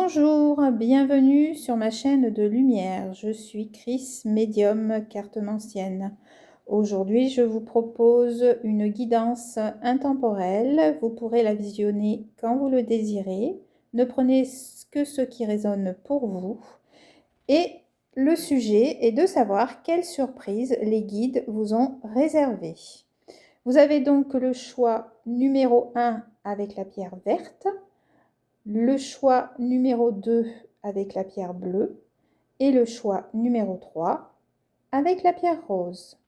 Bonjour, bienvenue sur ma chaîne de lumière. Je suis Chris, médium cartomancienne. Aujourd'hui, je vous propose une guidance intemporelle. Vous pourrez la visionner quand vous le désirez. Ne prenez que ce qui résonne pour vous. Et le sujet est de savoir quelle surprise les guides vous ont réservée. Vous avez donc le choix numéro 1 avec la pierre verte, le choix numéro 2 avec la pierre bleue et le choix numéro 3 avec la pierre rose.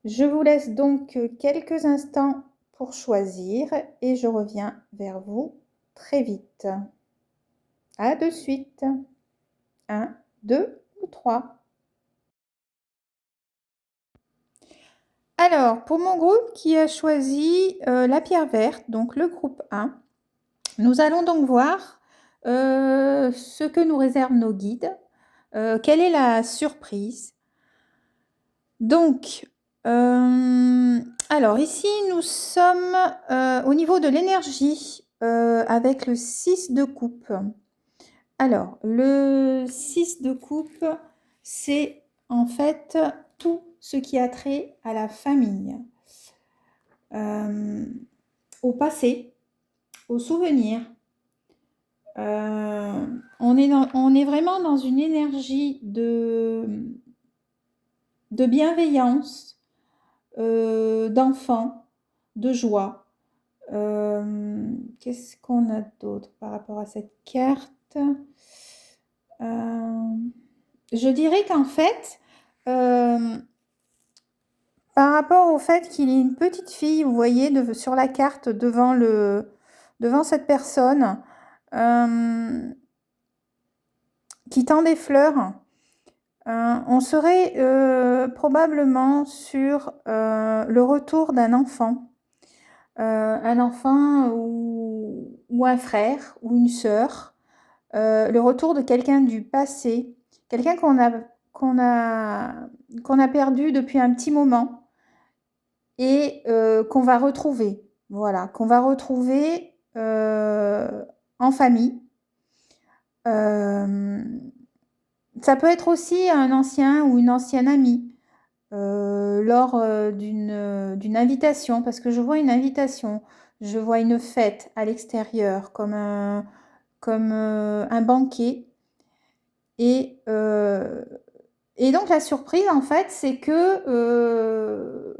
Je vous laisse donc quelques instants pour choisir et je reviens vers vous très vite. À de suite. 1, 2 ou 3. Alors, pour mon groupe qui a choisi la pierre verte, donc le groupe 1, nous allons donc voir ce que nous réservent nos guides. Quelle est la surprise? Donc, alors ici, nous sommes au niveau de l'énergie avec le 6 de coupe. Alors, le 6 de coupe, c'est en fait tout ce qui a trait à la famille, au passé, aux souvenirs. On est vraiment dans une énergie de bienveillance, d'enfant, de joie. Qu'est-ce qu'on a d'autre par rapport à cette carte? Je dirais qu'en fait, par rapport au fait qu'il y ait une petite fille, vous voyez, sur la carte devant cette personne, qui tend des fleurs, on serait probablement sur le retour d'un enfant. Un enfant ou un frère ou une sœur, le retour de quelqu'un du passé, quelqu'un qu'on a perdu depuis un petit moment et qu'on va retrouver, voilà, qu'on va retrouver en famille. Ça peut être aussi un ancien ou une ancienne amie. Lors d'une invitation, parce que je vois une invitation, je vois une fête à l'extérieur, comme un banquet. Et donc la surprise, en fait, c'est que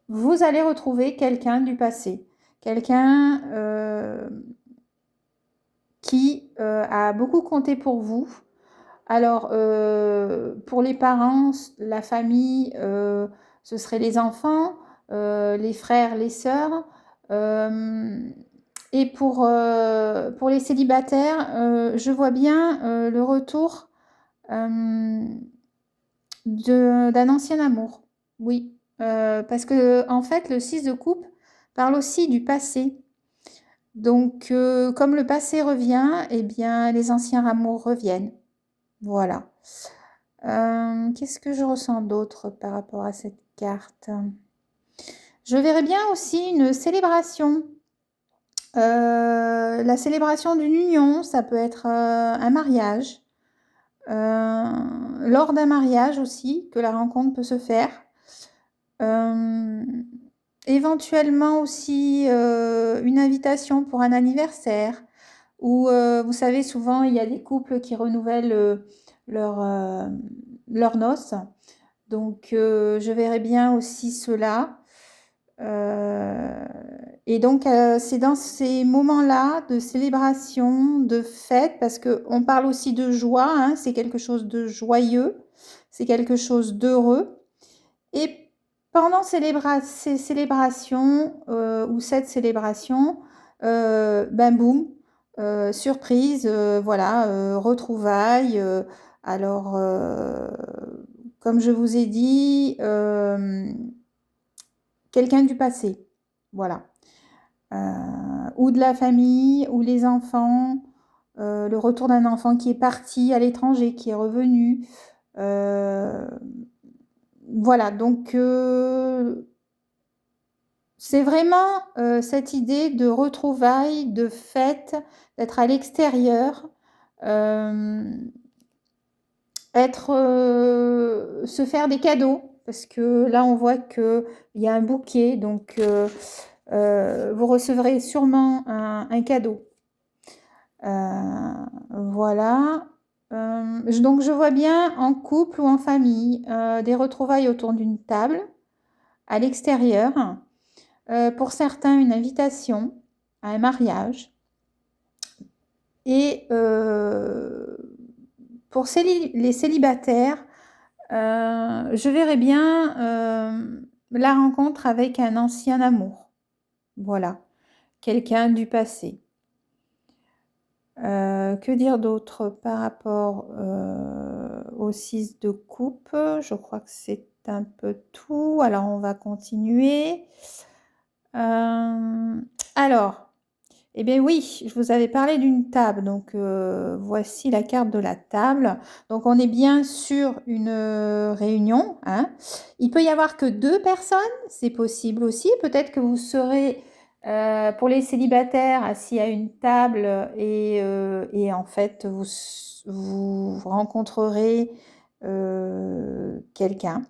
vous allez retrouver quelqu'un du passé, quelqu'un qui a beaucoup compté pour vous. Alors, pour les parents, la famille, ce serait les enfants, les frères, les sœurs. Et pour les célibataires, je vois bien le retour d'un ancien amour. Oui, parce que en fait, le 6 de coupe parle aussi du passé. Donc, comme le passé revient, eh bien, les anciens amours reviennent. Voilà. Qu'est-ce que je ressens d'autre par rapport à cette carte? Je verrais bien aussi une célébration. La célébration d'une union, ça peut être un mariage. Lors d'un mariage aussi, que la rencontre peut se faire. Éventuellement aussi une invitation pour un anniversaire. Ou vous savez, souvent, il y a des couples qui renouvellent leurs noces. Donc, je verrais bien aussi cela. Et donc, c'est dans ces moments-là de célébration, de fête, parce qu'on parle aussi de joie, hein, c'est quelque chose de joyeux, c'est quelque chose d'heureux. Et pendant ces célébrations ou cette célébration, ben boum, surprise, voilà, retrouvailles. Alors, comme je vous ai dit, quelqu'un du passé, voilà. Ou de la famille, ou les enfants, le retour d'un enfant qui est parti à l'étranger, qui est revenu. Voilà, donc c'est vraiment cette idée de retrouvailles, de fête, d'être à l'extérieur, se faire des cadeaux, parce que là on voit qu'il y a un bouquet, donc vous recevrez sûrement un cadeau. Voilà. Donc je vois bien en couple ou en famille des retrouvailles autour d'une table à l'extérieur. Pour certains, une invitation à un mariage. Et pour les célibataires, je verrais bien la rencontre avec un ancien amour. Voilà, quelqu'un du passé. Que dire d'autre par rapport au 6 de coupe? Je crois que c'est un peu tout. Alors, on va continuer. Alors, eh bien oui, je vous avais parlé d'une table. Donc, voici la carte de la table. Donc, on est bien sur une réunion, hein. Il peut y avoir que 2 personnes, c'est possible aussi. Peut-être que vous serez pour les célibataires assis à une table et en fait vous rencontrerez quelqu'un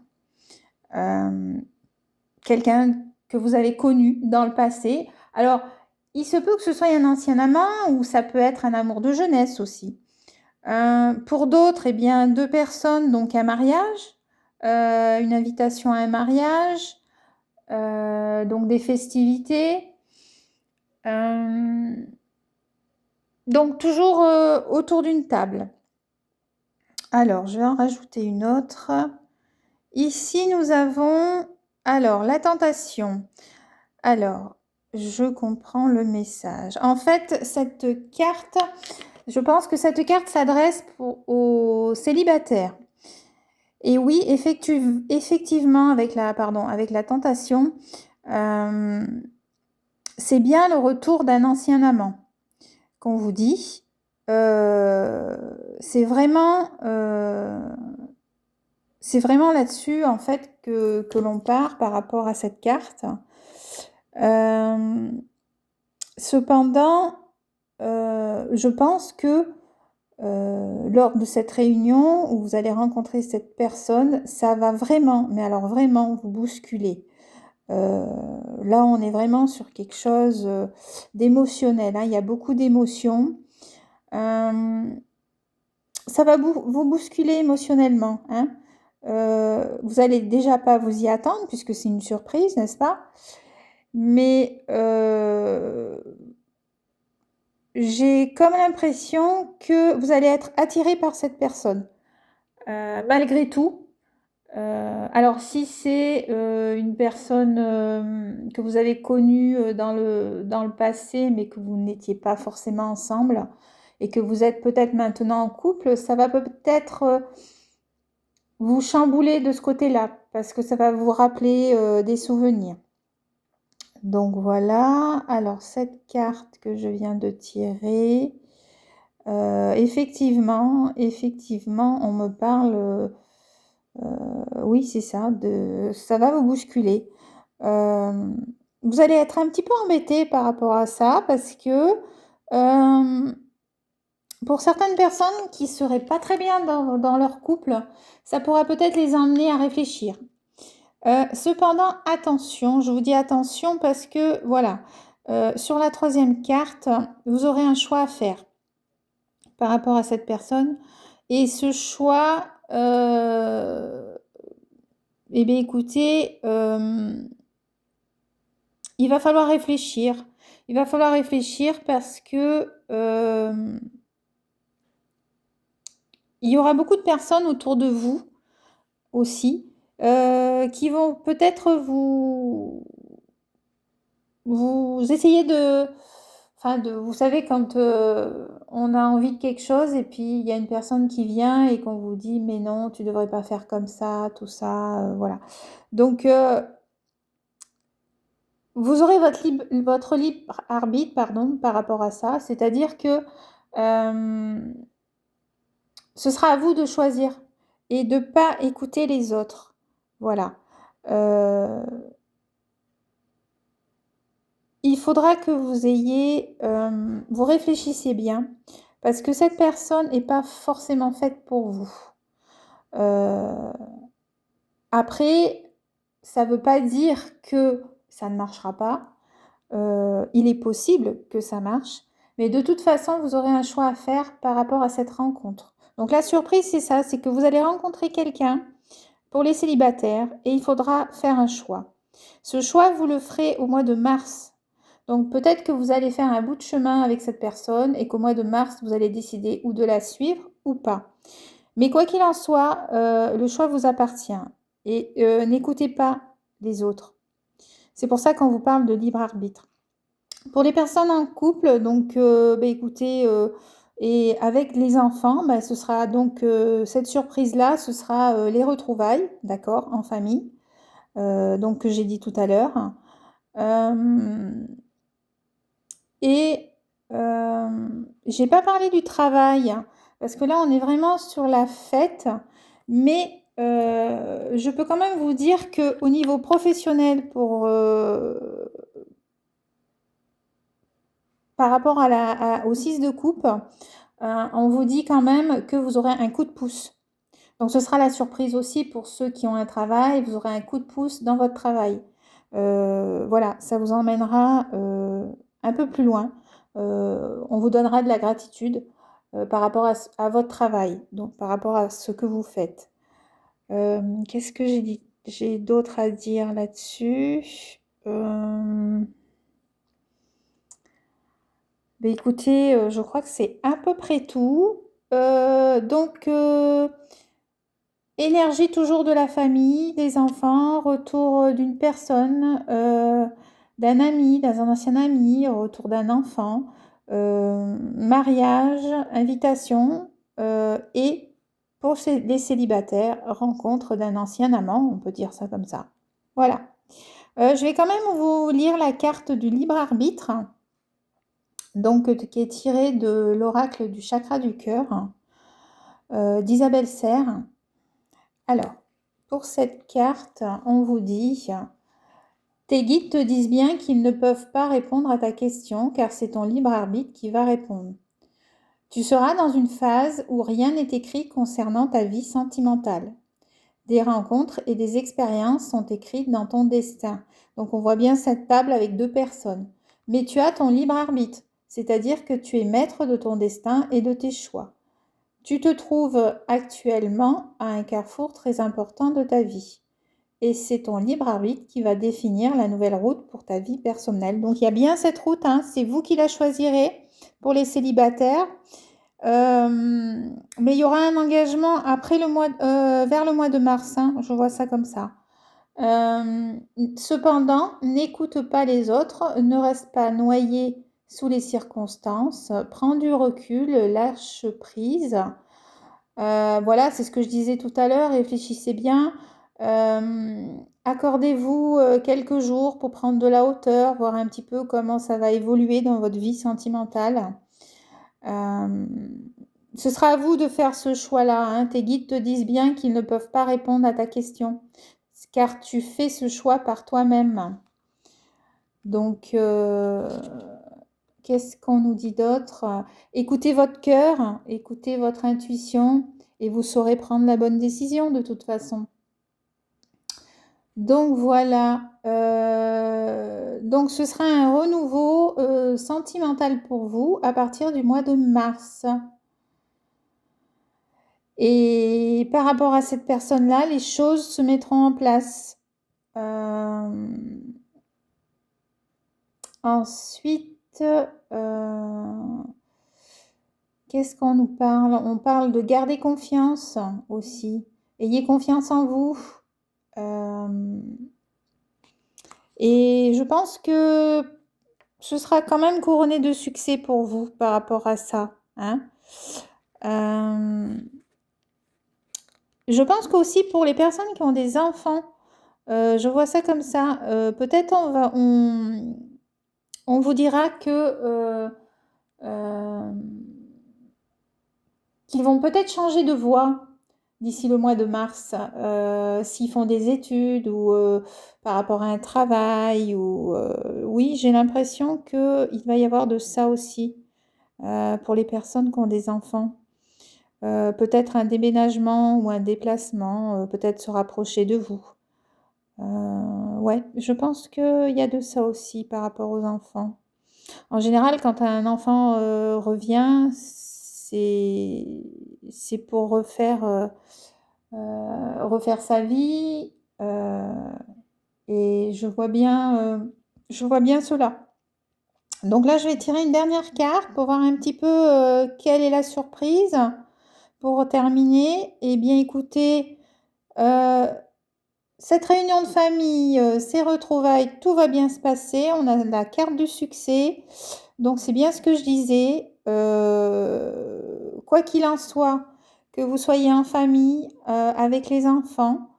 quelqu'un que vous avez connu dans le passé. Alors, il se peut que ce soit un ancien amant ou ça peut être un amour de jeunesse aussi. Pour d'autres, eh bien, 2 personnes, donc un mariage, une invitation à un mariage, donc des festivités. Donc toujours autour d'une table. Alors, je vais en rajouter une autre. Ici, nous avons alors la tentation. Alors, je comprends le message. En fait, cette carte, je pense que cette carte s'adresse aux célibataires. Et oui, effectivement, avec la tentation, c'est bien le retour d'un ancien amant qu'on vous dit. C'est vraiment là-dessus, en fait, que l'on part par rapport à cette carte. Cependant, je pense que lors de cette réunion où vous allez rencontrer cette personne, ça va vraiment, mais alors vraiment vous bousculer. Là, on est vraiment sur quelque chose d'émotionnel, hein. Il y a beaucoup d'émotions. Ça va vous bousculer émotionnellement, hein. Vous allez déjà pas vous y attendre puisque c'est une surprise, n'est-ce pas? Mais j'ai comme l'impression que vous allez être attiré par cette personne, malgré tout. Alors si c'est une personne que vous avez connue dans le passé, mais que vous n'étiez pas forcément ensemble, et que vous êtes peut-être maintenant en couple, ça va peut-être vous chambouler de ce côté-là, parce que ça va vous rappeler des souvenirs. Donc voilà, alors cette carte que je viens de tirer, effectivement, on me parle, oui c'est ça, ça va vous bousculer. Vous allez être un petit peu embêté par rapport à ça, parce que pour certaines personnes qui seraient pas très bien dans leur couple, ça pourra peut-être les emmener à réfléchir. Cependant, attention, je vous dis attention parce que, voilà, sur la 3e carte, vous aurez un choix à faire par rapport à cette personne. Et ce choix, eh bien, écoutez, il va falloir réfléchir. Il va falloir réfléchir parce que il y aura beaucoup de personnes autour de vous aussi qui vont peut-être vous essayer vous savez quand on a envie de quelque chose et puis il y a une personne qui vient et qu'on vous dit mais non, tu devrais pas faire comme ça, tout ça, voilà. Donc vous aurez votre libre arbitre, pardon, par rapport à ça, c'est-à-dire que ce sera à vous de choisir et de pas écouter les autres. Voilà. faudra que vous réfléchissiez bien, parce que cette personne n'est pas forcément faite pour vous. Après, ça ne veut pas dire que ça ne marchera pas. Il est possible que ça marche, mais de toute façon, vous aurez un choix à faire par rapport à cette rencontre. Donc la surprise, c'est ça, c'est que vous allez rencontrer quelqu'un pour les célibataires et il faudra faire un choix. Ce choix, vous le ferez au mois de mars. Donc peut-être que vous allez faire un bout de chemin avec cette personne et qu'au mois de mars, vous allez décider ou de la suivre ou pas. Mais quoi qu'il en soit, le choix vous appartient et n'écoutez pas les autres. C'est pour ça qu'on vous parle de libre arbitre. Pour les personnes en couple, donc écoutez, et avec les enfants, ce sera donc cette surprise-là, ce sera les retrouvailles, d'accord, en famille, donc que j'ai dit tout à l'heure. Et j'ai pas parlé du travail, parce que là, on est vraiment sur la fête, mais je peux quand même vous dire qu'au niveau professionnel, par rapport au 6 de coupe, on vous dit quand même que vous aurez un coup de pouce. Donc ce sera la surprise aussi pour ceux qui ont un travail, vous aurez un coup de pouce dans votre travail. Voilà, ça vous emmènera un peu plus loin. On vous donnera de la gratitude par rapport à votre travail, donc par rapport à ce que vous faites. Qu'est-ce que j'ai dit? J'ai d'autres à dire là-dessus. Écoutez, je crois que c'est à peu près tout. Donc, énergie toujours de la famille, des enfants, retour d'une personne, d'un ami, d'un ancien ami, retour d'un enfant, mariage, invitation, et pour les célibataires, rencontre d'un ancien amant, on peut dire ça comme ça. Voilà. Je vais quand même vous lire la carte du libre arbitre, donc qui est tirée de l'oracle du chakra du cœur, d'Isabelle Serre. Alors, pour cette carte, on vous dit, tes guides te disent bien qu'ils ne peuvent pas répondre à ta question car c'est ton libre arbitre qui va répondre. Tu seras dans une phase où rien n'est écrit concernant ta vie sentimentale. Des rencontres et des expériences sont écrites dans ton destin. Donc on voit bien cette table avec 2 personnes. Mais tu as ton libre arbitre, c'est-à-dire que tu es maître de ton destin et de tes choix. Tu te trouves actuellement à un carrefour très important de ta vie. Et c'est ton libre arbitre qui va définir la nouvelle route pour ta vie personnelle. Donc il y a bien cette route, c'est vous qui la choisirez pour les célibataires. Mais il y aura un engagement après vers le mois de mars, je vois ça comme ça. Cependant, n'écoute pas les autres, ne reste pas noyé sous les circonstances, prends du recul, lâche prise. Voilà, c'est ce que je disais tout à l'heure, réfléchissez bien. Accordez-vous quelques jours pour prendre de la hauteur, voir un petit peu comment ça va évoluer dans votre vie sentimentale. Ce sera à vous de faire ce choix-là. Tes guides te disent bien qu'ils ne peuvent pas répondre à ta question, car tu fais ce choix par toi-même. Donc, qu'est-ce qu'on nous dit d'autre? Écoutez votre cœur, écoutez votre intuition et vous saurez prendre la bonne décision de toute façon. Donc voilà, donc ce sera un renouveau sentimental pour vous à partir du mois de mars. Et par rapport à cette personne-là, les choses se mettront en place. Ensuite, qu'est-ce qu'on nous parle? On parle de garder confiance aussi. Ayez confiance en vous. Et je pense que ce sera quand même couronné de succès pour vous par rapport à ça. Je pense qu'aussi pour les personnes qui ont des enfants, je vois ça comme ça. Peut-être on vous dira que qu'ils vont peut-être changer de voie. d'ici le mois de mars, s'ils font des études ou par rapport à un travail. Ou, oui, j'ai l'impression qu'il va y avoir de ça aussi pour les personnes qui ont des enfants. Peut-être un déménagement ou un déplacement, peut-être se rapprocher de vous. Ouais, je pense qu'il y a de ça aussi par rapport aux enfants. En général, quand un enfant revient, c'est pour refaire sa vie. Et je vois bien cela. Donc là, je vais tirer une dernière carte pour voir un petit peu quelle est la surprise. Pour terminer, eh bien écoutez, cette réunion de famille, ces retrouvailles, tout va bien se passer. On a la carte du succès. Donc c'est bien ce que je disais. Quoi qu'il en soit, que vous soyez en famille, avec les enfants,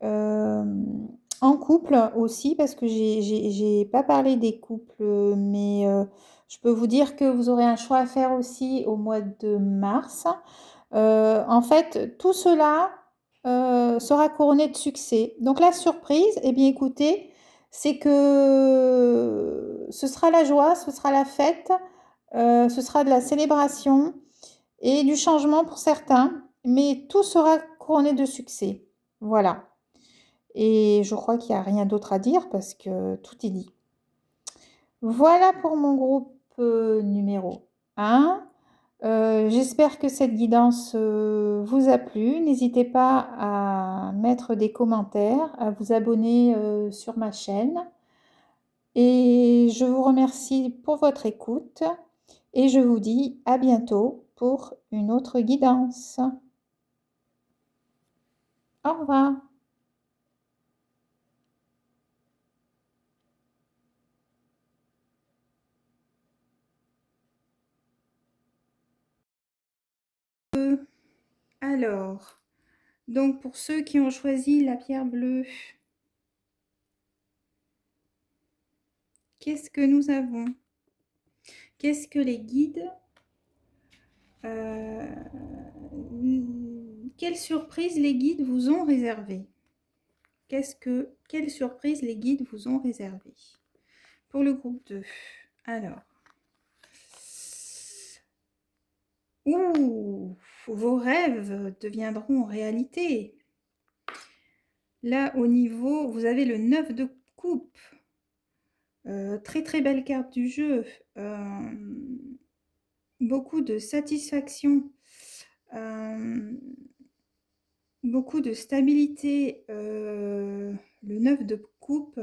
en couple aussi, parce que j'ai pas parlé des couples, mais je peux vous dire que vous aurez un choix à faire aussi au mois de mars. En fait, tout cela sera couronné de succès. Donc la surprise, eh bien écoutez, c'est que ce sera la joie, ce sera la fête, ce sera de la célébration et du changement pour certains, mais tout sera couronné de succès. Voilà. Et je crois qu'il n'y a rien d'autre à dire parce que tout est dit. Voilà pour mon groupe numéro 1. J'espère que cette guidance vous a plu. N'hésitez pas à mettre des commentaires, à vous abonner sur ma chaîne. Et je vous remercie pour votre écoute et je vous dis à bientôt pour une autre guidance. Au revoir. Alors, donc pour ceux qui ont choisi la pierre bleue, qu'est-ce que nous avons? Qu'est-ce que les guides quelle surprise les guides vous ont réservé? Quelle surprise les guides vous ont réservé? Pour le groupe 2. Alors. Ouh, vos rêves deviendront réalité. Là, au niveau, vous avez le 9 de coupe. Très très belle carte du jeu. Beaucoup de satisfaction. Beaucoup de stabilité. Le 9 de coupe,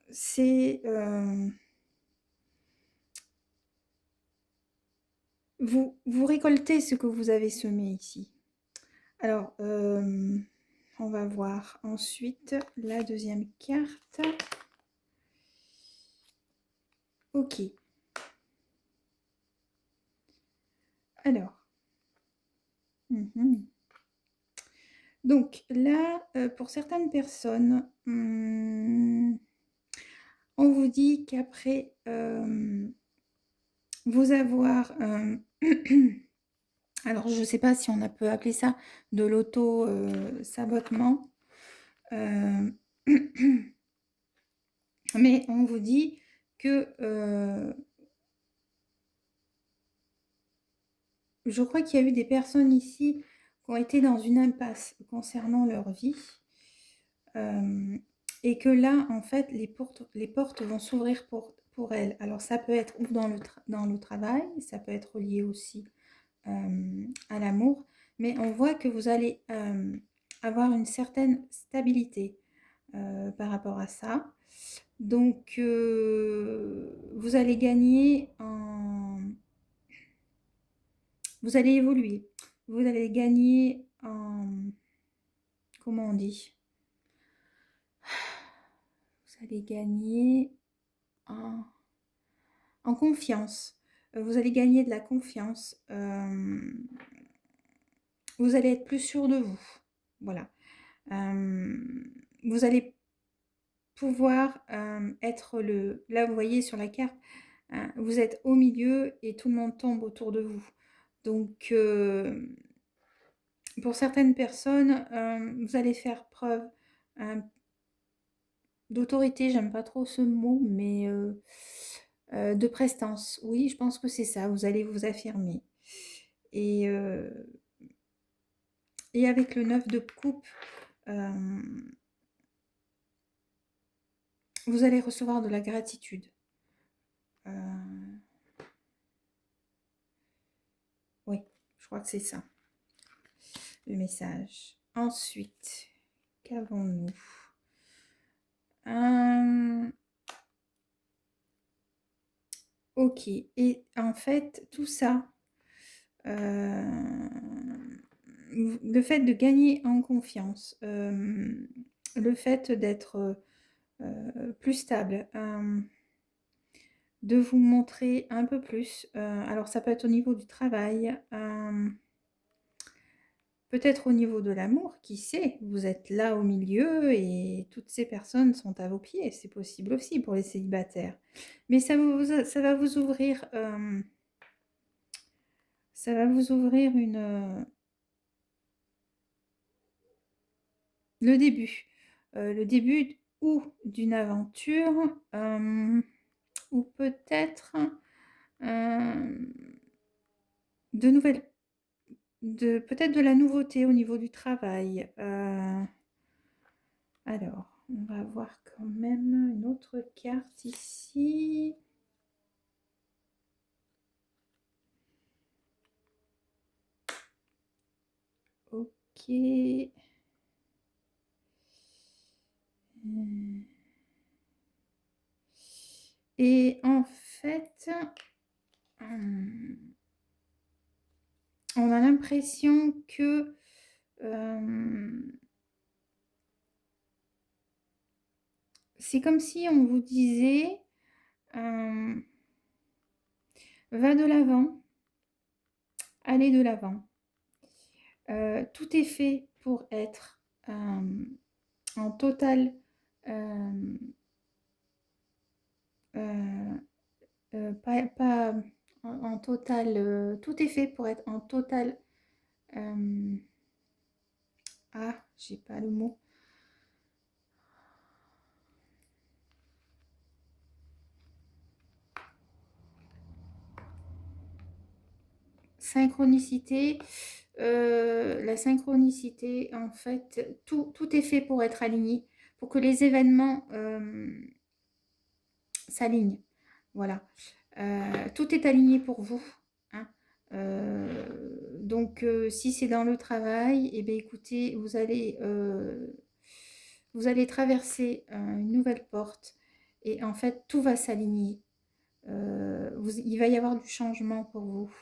c'est... vous récoltez ce que vous avez semé ici. Alors, on va voir ensuite la deuxième carte. Ok. Alors. Donc là, pour certaines personnes, on vous dit qu'après vous avoir... alors, je ne sais pas si on peut appeler ça de l'auto-sabotement. Mais on vous dit que... je crois qu'il y a eu des personnes ici qui ont été dans une impasse concernant leur vie. Et que là, en fait, les portes vont s'ouvrir pour elles. Alors, ça peut être ou dans le travail, ça peut être lié aussi à l'amour, mais on voit que vous allez avoir une certaine stabilité par rapport à ça. Donc, vous allez gagner en... Vous allez évoluer. Vous allez gagner en... Comment on dit? Vous allez gagner en confiance. Vous allez gagner de la confiance. Vous allez être plus sûr de vous. Voilà. Vous allez pouvoir être le... Là, vous voyez sur la carte, vous êtes au milieu et tout le monde tombe autour de vous. Donc, pour certaines personnes, vous allez faire preuve d'autorité, j'aime pas trop ce mot, mais de prestance. Oui, je pense que c'est ça, vous allez vous affirmer. Et, et avec le 9 de coupe, vous allez recevoir de la gratitude. Oui, je crois que c'est ça, le message. Ensuite, qu'avons-nous? Ok, et en fait, tout ça, le fait de gagner en confiance, le fait d'être plus stable, de vous montrer un peu plus, alors ça peut être au niveau du travail, peut-être au niveau de l'amour, qui sait, vous êtes là au milieu et toutes ces personnes sont à vos pieds, c'est possible aussi pour les célibataires. Mais ça va vous ouvrir, le début ou d'une aventure, ou peut-être peut-être de la nouveauté au niveau du travail. Alors, on va voir quand même une autre carte ici. Ok. Et en fait, on a l'impression que c'est comme si on vous disait va de l'avant, allez de l'avant. Tout est fait pour être en total pas en total, tout est fait pour être en total. Ah, j'ai pas le mot. Synchronicité. La synchronicité, en fait, tout est fait pour être aligné, pour que les événements s'alignent. Voilà. Tout est aligné pour vous. Hein. Donc, si c'est dans le travail, eh bien, écoutez, vous allez traverser une nouvelle porte et en fait, tout va s'aligner. Il va y avoir du changement pour vous.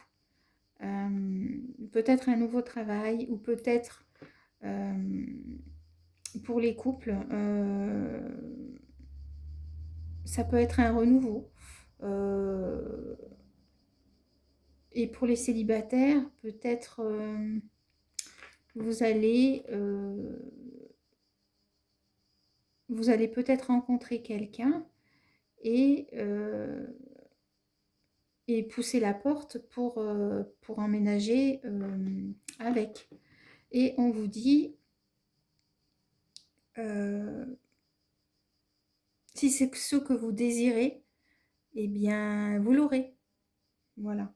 Peut-être un nouveau travail ou peut-être pour les couples, ça peut être un renouveau. Et pour les célibataires, peut-être vous allez peut-être rencontrer quelqu'un et pousser la porte pour emménager avec. Et on vous dit, si c'est ce que vous désirez, eh bien, vous l'aurez. Voilà.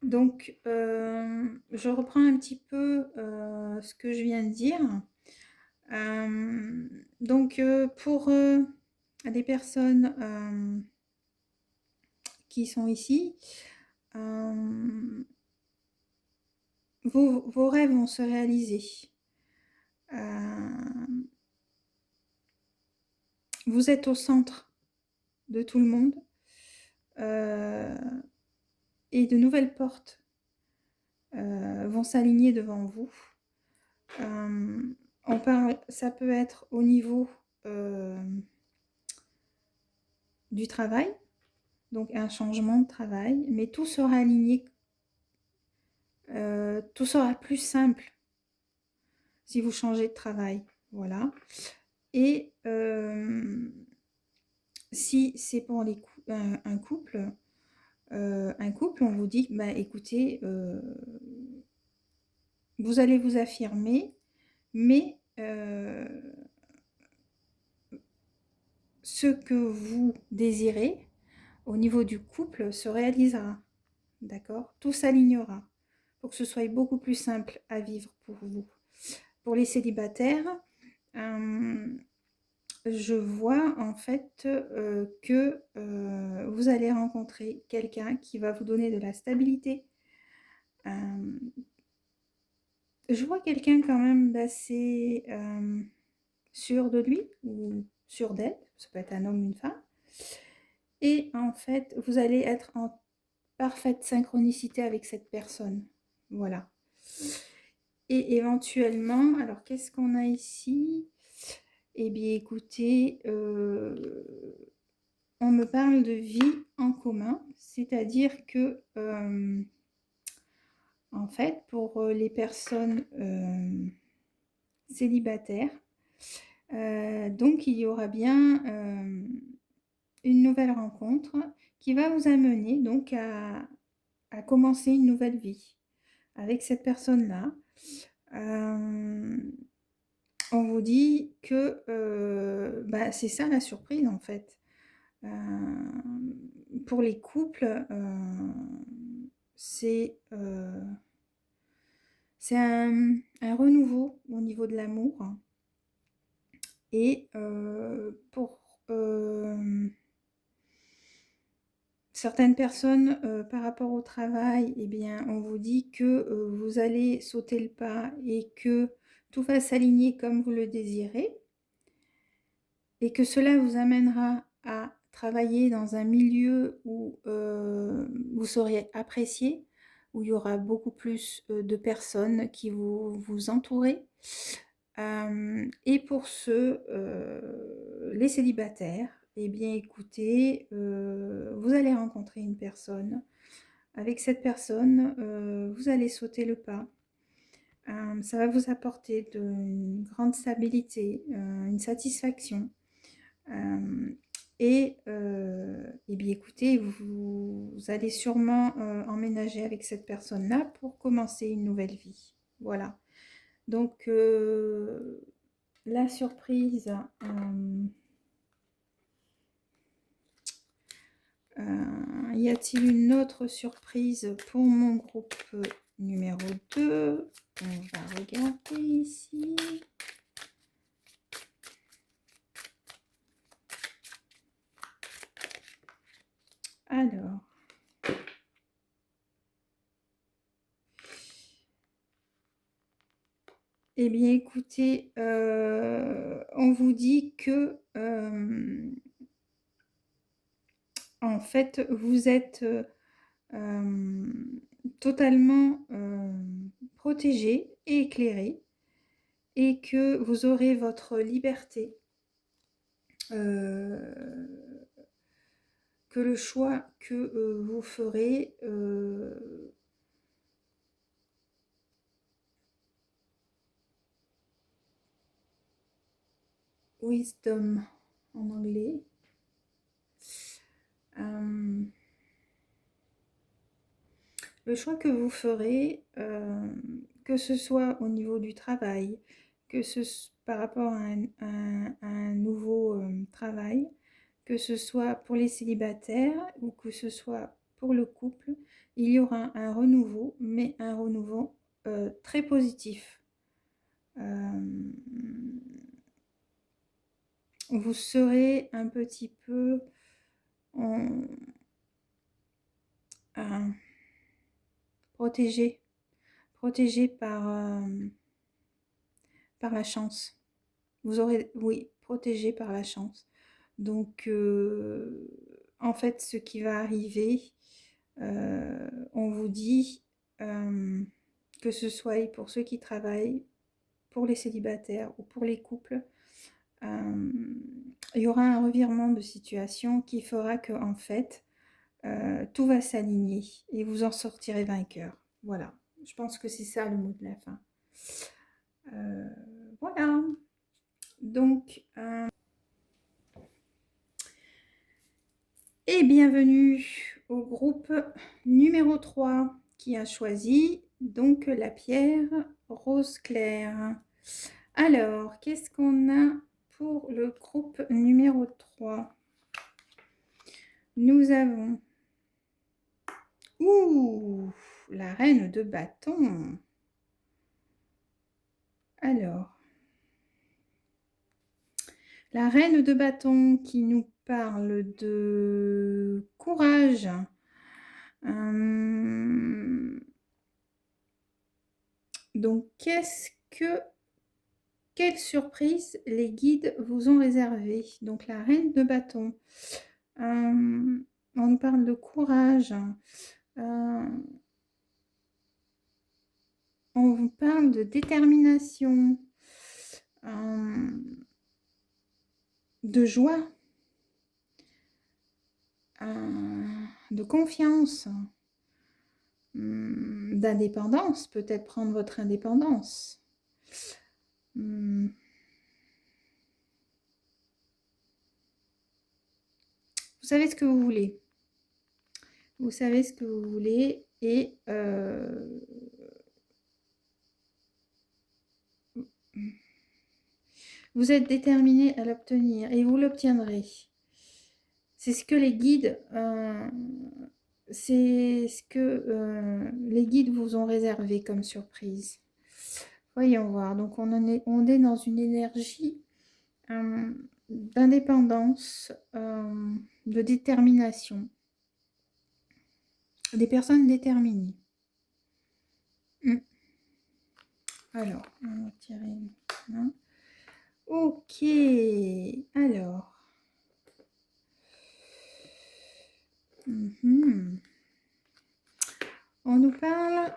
Donc, je reprends un petit peu ce que je viens de dire. Donc, pour les personnes qui sont ici, vos rêves vont se réaliser. Vous êtes au centre de tout le monde et de nouvelles portes vont s'aligner devant vous. Ça peut être au niveau du travail, donc un changement de travail, mais tout sera aligné, tout sera plus simple si vous changez de travail. Voilà. Et si c'est pour un couple, un couple, on vous dit, bah, écoutez, vous allez vous affirmer, mais ce que vous désirez au niveau du couple se réalisera, d'accord? Tout s'alignera pour que ce soit beaucoup plus simple à vivre pour vous. Pour les célibataires, je vois en fait que vous allez rencontrer quelqu'un qui va vous donner de la stabilité. Je vois quelqu'un quand même d'assez sûr de lui ou sûr d'elle, ça peut être un homme ou une femme. Et en fait, vous allez être en parfaite synchronicité avec cette personne. Voilà. Et éventuellement, alors qu'est-ce qu'on a ici? Eh bien, écoutez, on me parle de vie en commun, c'est-à-dire que, en fait, pour les personnes célibataires, donc il y aura bien une nouvelle rencontre qui va vous amener donc à commencer une nouvelle vie avec cette personne-là. On vous dit que bah, c'est ça la surprise en fait. Pour les couples, c'est un renouveau au niveau de l'amour. Et pour certaines personnes, par rapport au travail, eh bien, on vous dit que vous allez sauter le pas et que tout va s'aligner comme vous le désirez. Et que cela vous amènera à travailler dans un milieu où vous serez apprécié, où il y aura beaucoup plus de personnes qui vous entourez. Et pour ceux, les célibataires, eh bien écoutez, vous allez rencontrer une personne. Avec cette personne, vous allez sauter le pas. Ça va vous apporter une grande stabilité, une satisfaction. Et bien écoutez, vous allez sûrement emménager avec cette personne-là pour commencer une nouvelle vie. Voilà. Donc, la surprise, y a-t-il une autre surprise pour mon groupe numéro 2? On va regarder ici. Alors. Eh bien, écoutez, on vous dit que, en fait, vous êtes totalement protégé et éclairé et que vous aurez votre liberté. Que le choix que vous ferez wisdom en anglais. Le choix que vous ferez, que ce soit au niveau du travail, que ce soit par rapport à un nouveau travail, que ce soit pour les célibataires ou que ce soit pour le couple, il y aura un renouveau, mais un renouveau très positif. Vous serez un petit peu protégé par la chance. Vous aurez, oui, protégé par la chance. Donc, en fait, ce qui va arriver, on vous dit que ce soit pour ceux qui travaillent, pour les célibataires ou pour les couples, il y aura un revirement de situation qui fera que, en fait, tout va s'aligner et vous en sortirez vainqueur. Voilà, je pense que c'est ça le mot de la fin. Voilà. Donc, et bienvenue au groupe numéro 3 qui a choisi donc la pierre rose clair. Alors, qu'est-ce qu'on a pour le groupe numéro 3? Nous avons la reine de bâton. Alors, la reine de bâton qui nous parle de courage. Donc, quelle surprise les guides vous ont réservé? Donc, la reine de bâton. On nous parle de courage. On vous parle de détermination. De joie. De confiance. D'indépendance. Peut-être prendre votre indépendance. Vous savez ce que vous voulez. Vous savez ce que vous voulez et vous êtes déterminé à l'obtenir et vous l'obtiendrez. C'est ce que les guides, les guides vous ont réservé comme surprise. Voyons voir. Donc on est dans une énergie d'indépendance, de détermination. Des personnes déterminées. Alors, on va tirer maintenant. Ok, alors. On nous parle...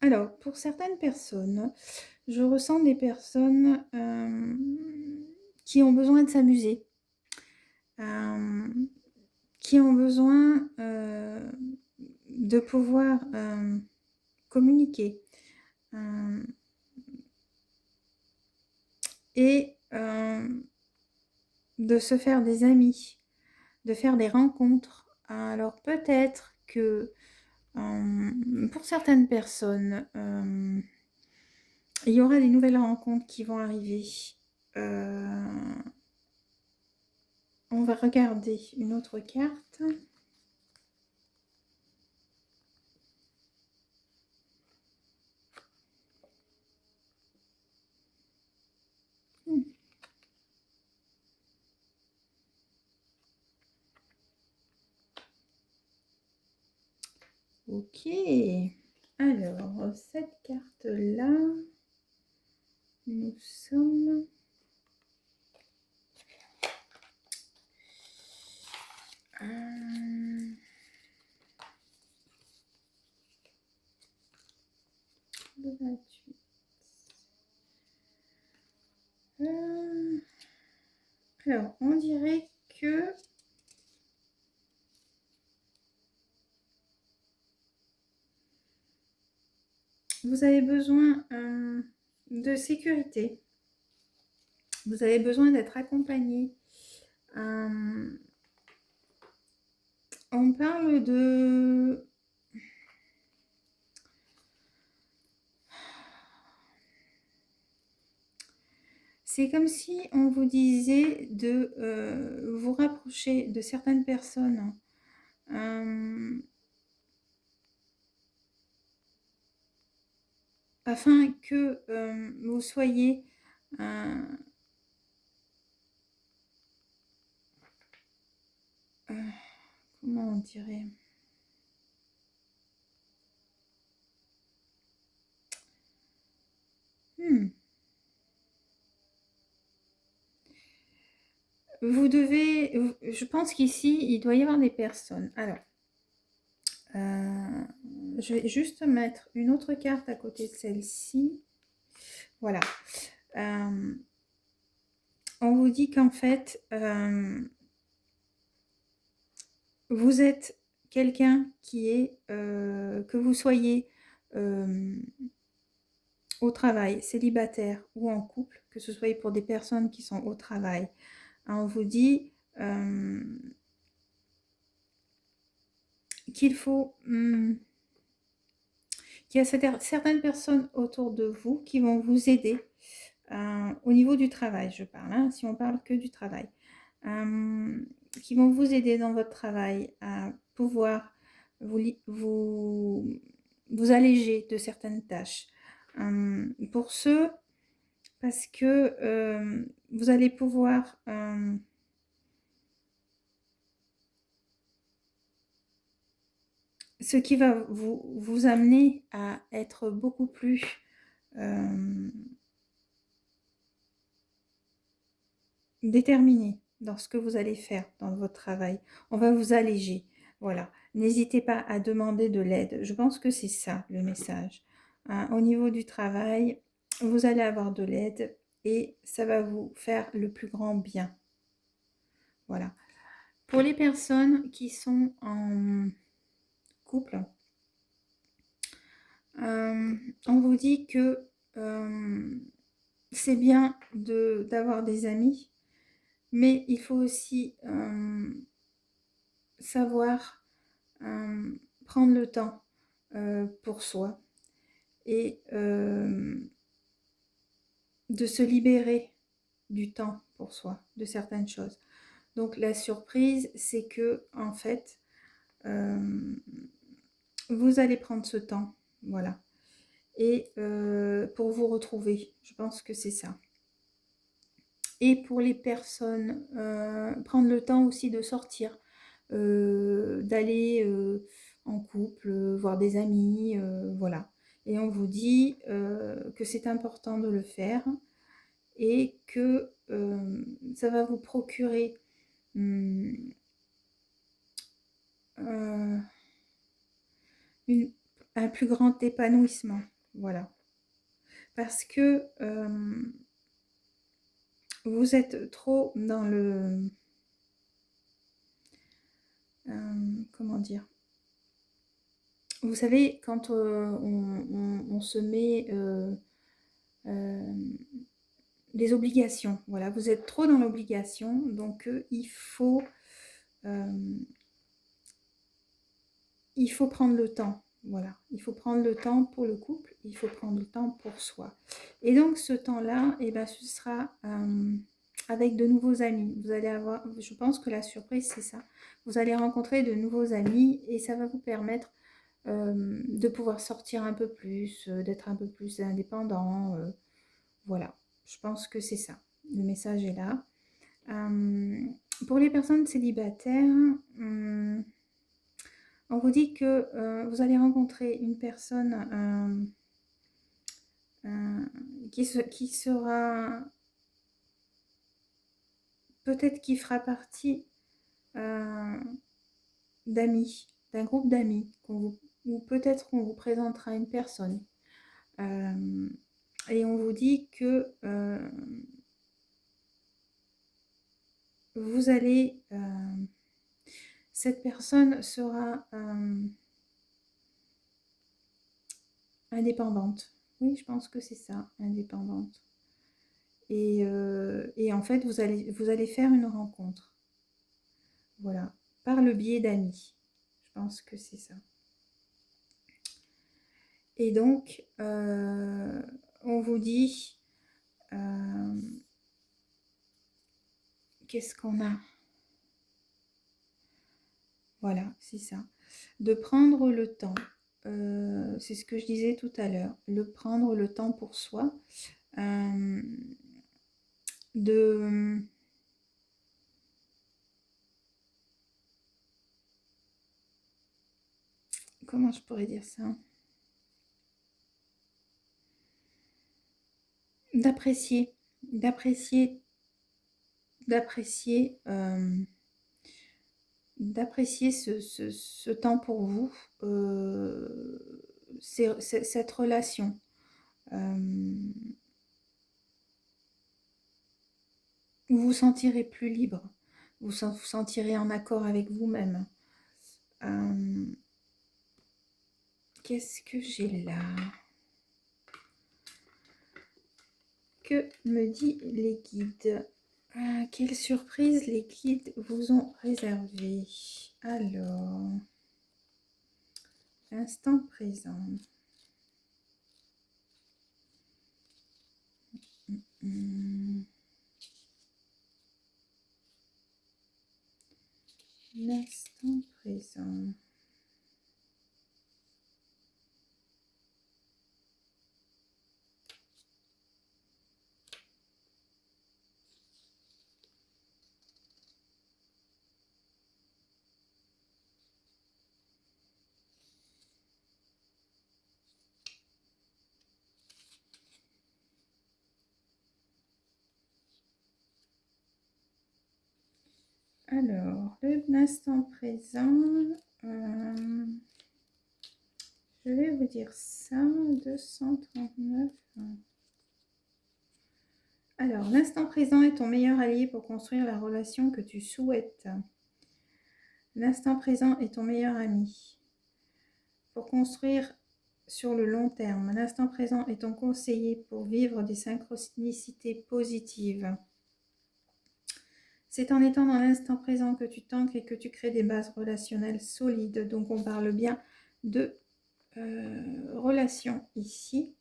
alors, pour certaines personnes, je ressens des personnes qui ont besoin de s'amuser. Qui ont besoin de pouvoir communiquer. Et de se faire des amis, de faire des rencontres. Alors peut-être que pour certaines personnes, il y aura des nouvelles rencontres qui vont arriver. On va regarder une autre carte. Ok, alors cette carte-là, nous sommes... le 28. Alors, on dirait que... vous avez besoin de sécurité. Vous avez besoin d'être accompagné. On parle de... c'est comme si on vous disait de vous rapprocher de certaines personnes. Afin que vous soyez comment on dirait, vous devez, je pense qu'ici il doit y avoir des personnes. Alors je vais juste mettre une autre carte à côté de celle-ci. Voilà. On vous dit qu'en fait, vous êtes quelqu'un qui est, que vous soyez au travail, célibataire ou en couple, que ce soit pour des personnes qui sont au travail. On vous dit qu'il faut... qu'il y a certaines personnes autour de vous qui vont vous aider au niveau du travail, je parle, hein, si on parle que du travail, qui vont vous aider dans votre travail à pouvoir vous alléger de certaines tâches. Pour ceux, parce que vous allez pouvoir... ce qui va vous amener à être beaucoup plus déterminé dans ce que vous allez faire dans votre travail. On va vous alléger. Voilà. N'hésitez pas à demander de l'aide. Je pense que c'est ça le message. Hein, au niveau du travail, vous allez avoir de l'aide et ça va vous faire le plus grand bien. Voilà. Pour les personnes qui sont en couple, on vous dit que c'est bien d'avoir des amis, mais il faut aussi savoir prendre le temps pour soi et de se libérer du temps pour soi, de certaines choses. Donc la surprise, c'est que en fait, vous allez prendre ce temps, voilà, et pour vous retrouver, je pense que c'est ça. Et pour les personnes, prendre le temps aussi de sortir, d'aller en couple, voir des amis, voilà. Et on vous dit que c'est important de le faire et que ça va vous procurer un plus grand épanouissement, voilà. Parce que vous êtes trop dans le... comment dire? Vous savez, quand on se met des obligations, voilà, vous êtes trop dans l'obligation, donc il faut prendre le temps, voilà, il faut prendre le temps pour le couple, il faut prendre le temps pour soi. Et donc ce temps-là, eh ben, ce sera avec de nouveaux amis. Vous allez avoir, je pense que la surprise c'est ça, vous allez rencontrer de nouveaux amis et ça va vous permettre de pouvoir sortir un peu plus, d'être un peu plus indépendant, voilà, je pense que c'est ça, le message est là. Pour les personnes célibataires, on vous dit que vous allez rencontrer une personne qui sera, peut-être qui fera partie d'amis, d'un groupe d'amis, ou peut-être qu'on vous présentera une personne. Et on vous dit que vous allez... cette personne sera indépendante. Oui, je pense que c'est ça, indépendante. Et en fait, vous allez faire une rencontre. Voilà, par le biais d'amis. Je pense que c'est ça. Et donc, on vous dit... qu'est-ce qu'on a? Voilà, c'est ça. De prendre le temps. C'est ce que je disais tout à l'heure. Prendre le temps pour soi. Comment je pourrais dire ça? D'apprécier ce temps pour vous, cette relation. Vous vous sentirez plus libre, vous vous sentirez en accord avec vous-même. Qu'est-ce que j'ai là? Que me dit les guides? Quelle surprise les guides vous ont réservé? Alors, Instant présent. L'instant présent. Alors, l'instant présent, je vais vous dire ça, 239. Alors, l'instant présent est ton meilleur allié pour construire la relation que tu souhaites. L'instant présent est ton meilleur ami pour construire sur le long terme. L'instant présent est ton conseiller pour vivre des synchronicités positives. C'est en étant dans l'instant présent que tu t'ancres et que tu crées des bases relationnelles solides. Donc on parle bien de relations ici.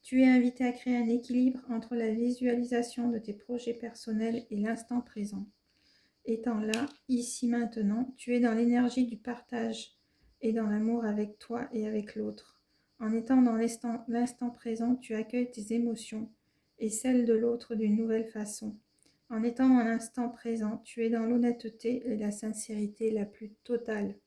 Tu es invité à créer un équilibre entre la visualisation de tes projets personnels et l'instant présent. Étant là, ici, maintenant, tu es dans l'énergie du partage et dans l'amour avec toi et avec l'autre. En étant dans l'instant présent, tu accueilles tes émotions et celles de l'autre d'une nouvelle façon. En étant dans l'instant présent, tu es dans l'honnêteté et la sincérité la plus totale.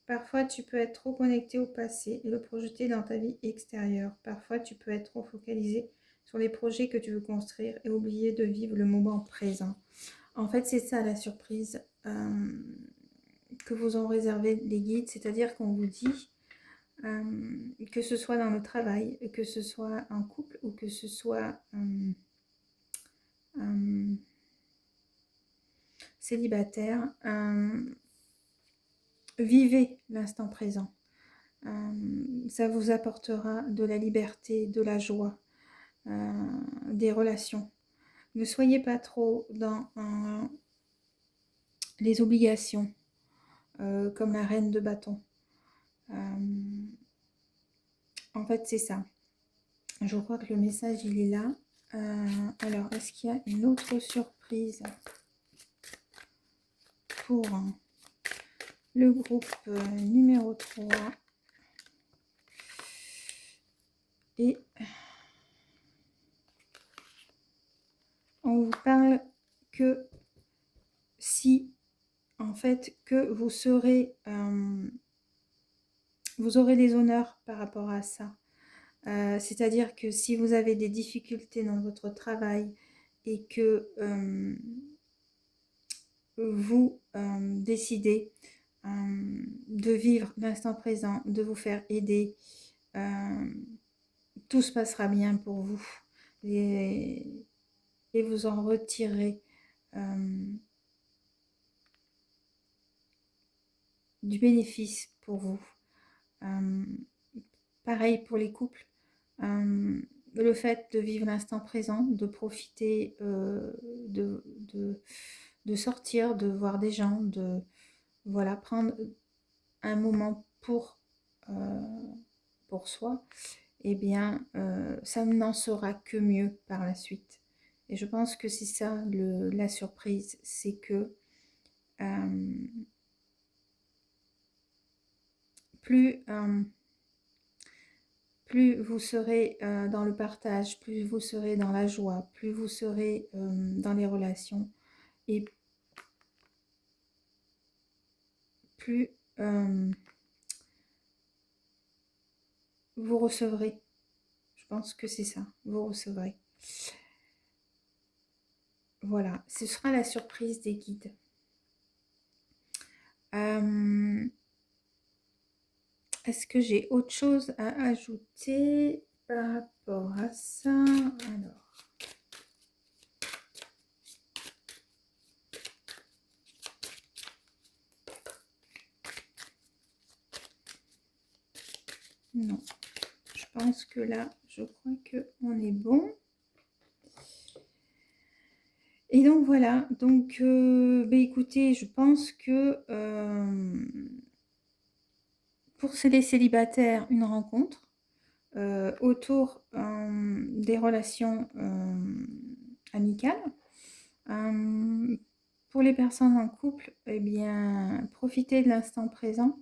Parfois, tu peux être trop connecté au passé et le projeter dans ta vie extérieure. Parfois, tu peux être trop focalisé sur les projets que tu veux construire et oublier de vivre le moment présent. En fait, c'est ça la surprise que vous ont réservé les guides, c'est-à-dire qu'on vous dit que ce soit dans le travail, que ce soit en couple ou que ce soit célibataire, vivez l'instant présent. Ça vous apportera de la liberté, de la joie, des relations. Ne soyez pas trop dans les obligations, comme la reine de bâton. En fait, c'est ça. Je crois que le message, il est là. Alors, est-ce qu'il y a une autre surprise pour le groupe numéro 3 ? Et on vous parle que si, en fait, que vous serez... vous aurez des honneurs par rapport à ça. C'est-à-dire que si vous avez des difficultés dans votre travail et que vous décidez de vivre l'instant présent, de vous faire aider, tout se passera bien pour vous et vous en retirerez du bénéfice pour vous. Pareil pour les couples. Le fait de vivre l'instant présent, de profiter, de sortir, de voir des gens, de voilà, prendre un moment pour soi, eh bien, ça n'en sera que mieux par la suite. Et je pense que c'est ça la surprise, c'est que plus vous serez dans le partage, plus vous serez dans la joie, plus vous serez dans les relations et plus vous recevrez. Je pense que c'est ça, vous recevrez. Voilà, ce sera la surprise des guides. Est-ce que j'ai autre chose à ajouter par rapport à ça? Alors. Non. Je pense que là, je crois qu'on est bon. Et donc voilà, donc écoutez, je pense que pour les célibataires, une rencontre autour des relations amicales. Pour les personnes en couple, eh bien, profitez de l'instant présent.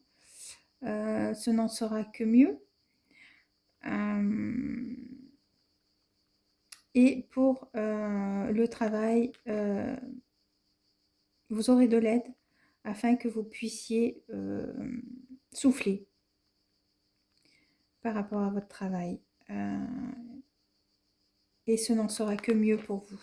Ce n'en sera que mieux. Et pour le travail, vous aurez de l'aide afin que vous puissiez souffler par rapport à votre travail. Et ce n'en sera que mieux pour vous.